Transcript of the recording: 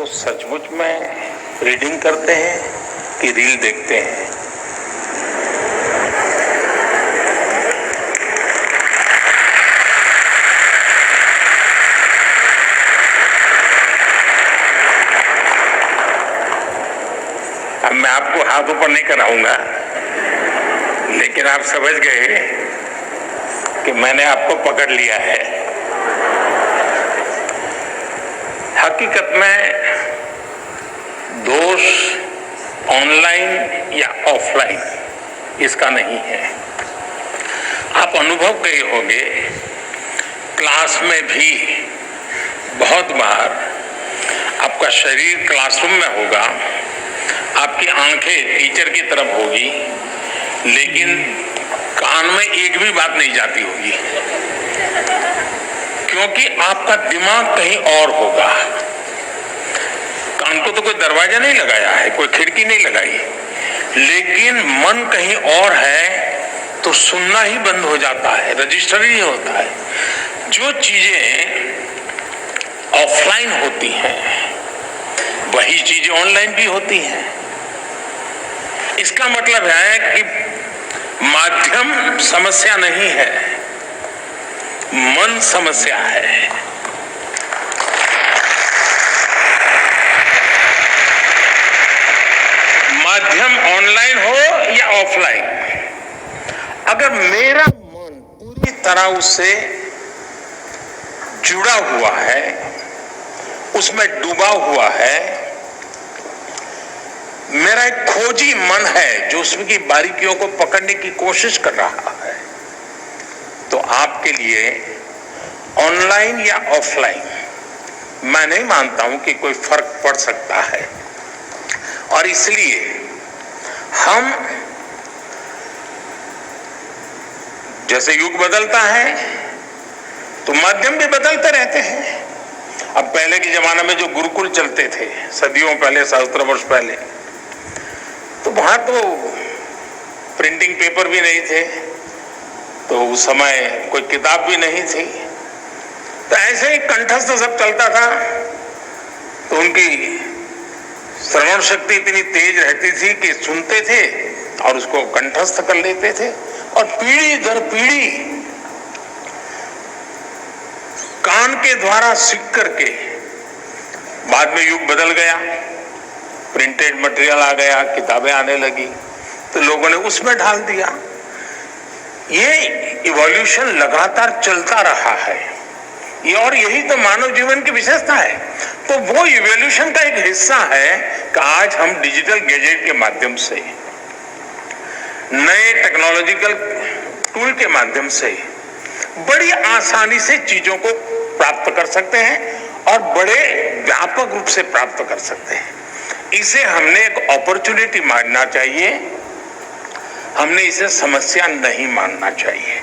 तो सचमुच में रीडिंग करते हैं कि रील देखते हैं? अब मैं आपको हाथ ऊपर नहीं कराऊंगा, लेकिन आप समझ गए कि मैंने आपको पकड़ लिया है। हकीकत में दोष ऑनलाइन या ऑफलाइन इसका नहीं है। आप अनुभव किए होंगे, क्लास में भी बहुत बार आपका शरीर क्लासरूम में होगा, आपकी आंखें टीचर की तरफ होगी, लेकिन कान में एक भी बात नहीं जाती होगी, क्योंकि आपका दिमाग कहीं और होगा। कान को तो कोई दरवाजा नहीं लगाया है, कोई खिड़की नहीं लगाई, लेकिन मन कहीं और है तो सुनना ही बंद हो जाता है, रजिस्टर ही होता है। जो चीजें ऑफलाइन होती हैं वही चीजें ऑनलाइन भी होती हैं। इसका मतलब है कि माध्यम समस्या नहीं है, मन समस्या है। माध्यम ऑनलाइन हो या ऑफलाइन, अगर मेरा मन पूरी तरह उससे जुड़ा हुआ है, उसमें डूबा हुआ है, मेरा एक खोजी मन है जो उसमें की बारीकियों को पकड़ने की कोशिश कर रहा है, तो आपके लिए ऑनलाइन या ऑफलाइन मैं नहीं मानता हूं कि कोई फर्क पड़ सकता है। और इसलिए हम, जैसे युग बदलता है तो माध्यम भी बदलते रहते हैं। अब पहले के जमाने में जो गुरुकुल चलते थे, सदियों पहले, सहस्त्र वर्ष पहले, तो वहां तो प्रिंटिंग पेपर भी नहीं थे, तो उस समय कोई किताब भी नहीं थी, तो ऐसे ही कंठस्थ सब चलता था। तो उनकी श्रवण शक्ति इतनी तेज रहती थी कि सुनते थे और उसको कंठस्थ कर लेते थे, और पीढ़ी दर पीढ़ी कान के द्वारा सीख करके, बाद में युग बदल गया, प्रिंटेड मटेरियल आ गया, किताबें आने लगी, तो लोगों ने उसमें ढाल दिया। ये इवोल्यूशन लगातार चलता रहा है, ये, और यही तो मानव जीवन की विशेषता है। तो वो इवोल्यूशन का एक हिस्सा है कि आज हम डिजिटल गैजेट के माध्यम से, नए टेक्नोलॉजिकल टूल के माध्यम से बड़ी आसानी से चीजों को प्राप्त कर सकते हैं और बड़े व्यापक रूप से प्राप्त कर सकते हैं। इसे हमने एक अपॉर्चुनिटी मानना चाहिए, हमने इसे समस्या नहीं मानना चाहिए।